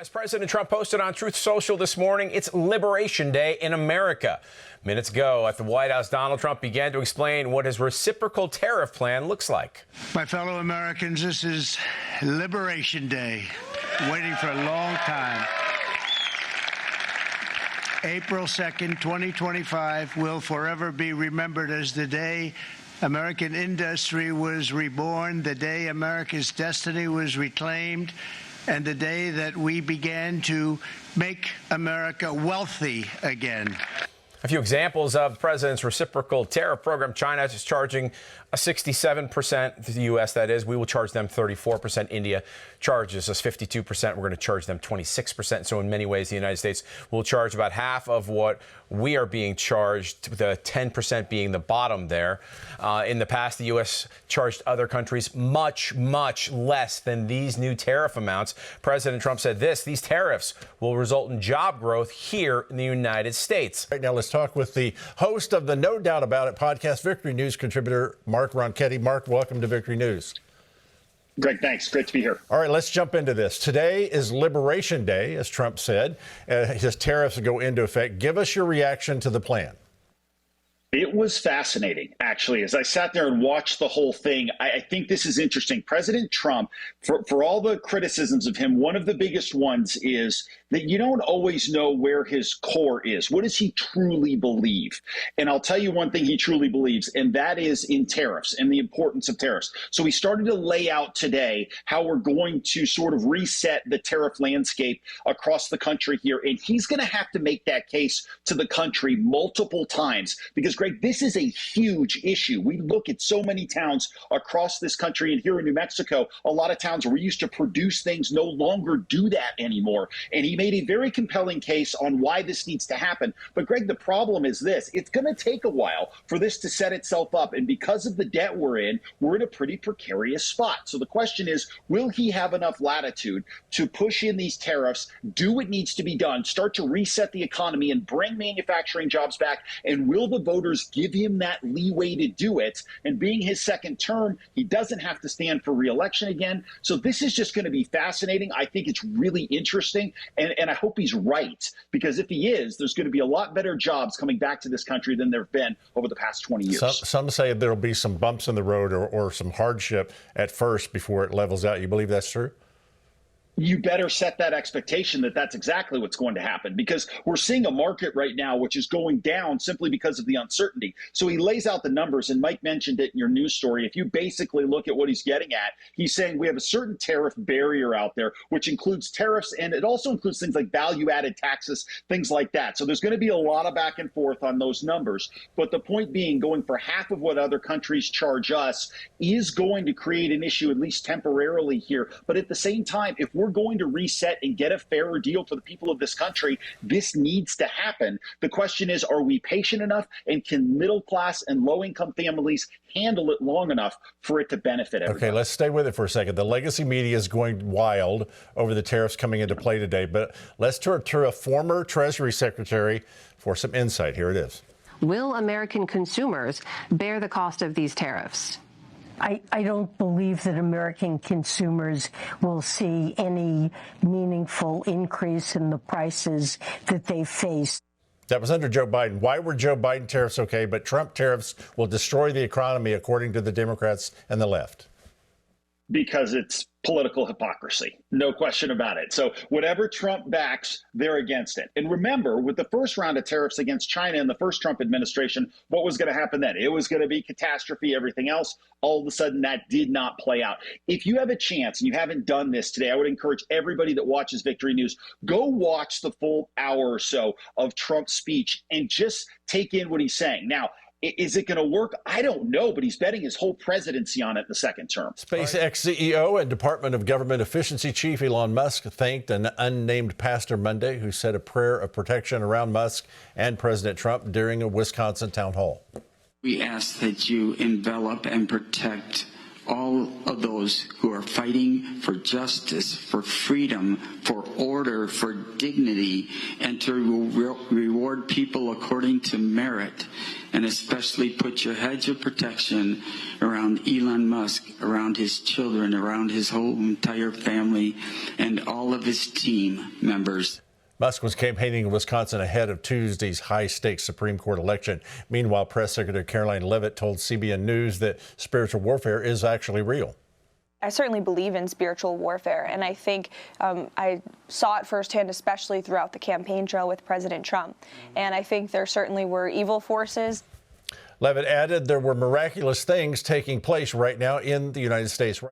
As President Trump posted on Truth Social this morning, it's Liberation Day in America. Minutes ago at the White House, Donald Trump began to explain what his reciprocal tariff plan looks like. My fellow Americans, this is Liberation Day, waiting for a long time. April 2nd, 2025 will forever be remembered as the day American industry was reborn, the day America's destiny was reclaimed, and the day that we began to make America wealthy again. A few examples of the president's reciprocal tariff program. China is charging a 67% to the U.S., that is. We will charge them 34%. India charges us 52%. We're going to charge them 26%. So in many ways, the United States will charge about half of what we are being charged, the 10% being the bottom there. In the past, the U.S. charged other countries much, much less than these new tariff amounts. President Trump said these tariffs will result in job growth here in the United States. Right now, let's talk with the host of the No Doubt About It podcast, Victory News contributor Mark Ronchetti. Mark, welcome to Victory News. Greg, thanks. Great to be here. All right, let's jump into this. Today is Liberation Day, as Trump said. His tariffs go into effect. Give us your reaction to the plan. It was fascinating, actually. As I sat there and watched the whole thing, I think this is interesting. President Trump, for all the criticisms of him, one of the biggest ones is that you don't always know where his core is. What does he truly believe? And I'll tell you one thing he truly believes, and that is in tariffs and the importance of tariffs. So he started to lay out today how we're going to sort of reset the tariff landscape across the country here. And he's going to have to make that case to the country multiple times because, Greg, this is a huge issue. We look at so many towns across this country, and here in New Mexico, a lot of towns where we used to produce things no longer do that anymore. And he made a very compelling case on why this needs to happen. But Greg, the problem is this. It's going to take a while for this to set itself up. And because of the debt we're in a pretty precarious spot. So the question is, will he have enough latitude to push in these tariffs, do what needs to be done, start to reset the economy and bring manufacturing jobs back? And will the voters give him that leeway to do it? And being his second term, he doesn't have to stand for re-election again. So this is just going to be fascinating. I think it's really interesting. And I hope he's right, because if he is, there's going to be a lot better jobs coming back to this country than there have been over the past 20 years. Some say there'll be some bumps in the road or some hardship at first before it levels out. You believe that's true? You better set that expectation that that's exactly what's going to happen, because we're seeing a market right now which is going down simply because of the uncertainty. So he lays out the numbers, and Mike mentioned it in your news story. If you basically look at what he's getting at, he's saying we have a certain tariff barrier out there, which includes tariffs, and it also includes things like value-added taxes, things like that. So there's going to be a lot of back and forth on those numbers. But the point being, going for half of what other countries charge us is going to create an issue, at least temporarily here. But at the same time, if we're going to reset and get a fairer deal for the people of this country, this needs to happen. The question is, are we patient enough, and can middle class and low income families handle it long enough for it to benefit everybody? Okay, let's stay with it for a second. The legacy media is going wild over the tariffs coming into play today, but let's turn to a former Treasury Secretary for some insight. Here it is. Will American consumers bear the cost of these tariffs? I don't believe that American consumers will see any meaningful increase in the prices that they face. That was under Joe Biden. Why were Joe Biden tariffs okay, but Trump tariffs will destroy the economy, according to the Democrats and the left? Because it's political hypocrisy. No question about it. So whatever Trump backs, they're against it. And remember, with the first round of tariffs against China in the first Trump administration, what was going to happen then? It was going to be catastrophe, everything else. All of a sudden, that did not play out. If you have a chance and you haven't done this today, I would encourage everybody that watches Victory News, go watch the full hour or so of Trump's speech and just take in what he's saying. Now, is it going to work? I don't know, but he's betting his whole presidency on it the second term. SpaceX CEO and Department of Government Efficiency Chief Elon Musk thanked an unnamed pastor Monday who said a prayer of protection around Musk and President Trump during a Wisconsin town hall. We ask that you envelop and protect all of those who are fighting for justice, for freedom, for order, for dignity, and to reward people according to merit, and especially put your hedge of protection around Elon Musk, around his children, around his whole entire family, and all of his team members. Musk was campaigning in Wisconsin ahead of Tuesday's high-stakes Supreme Court election. Meanwhile, Press Secretary Caroline Leavitt told CBN News that spiritual warfare is actually real. I certainly believe in spiritual warfare, and I think I saw it firsthand, especially throughout the campaign trail with President Trump. And I think there certainly were evil forces. Leavitt added there were miraculous things taking place right now in the United States.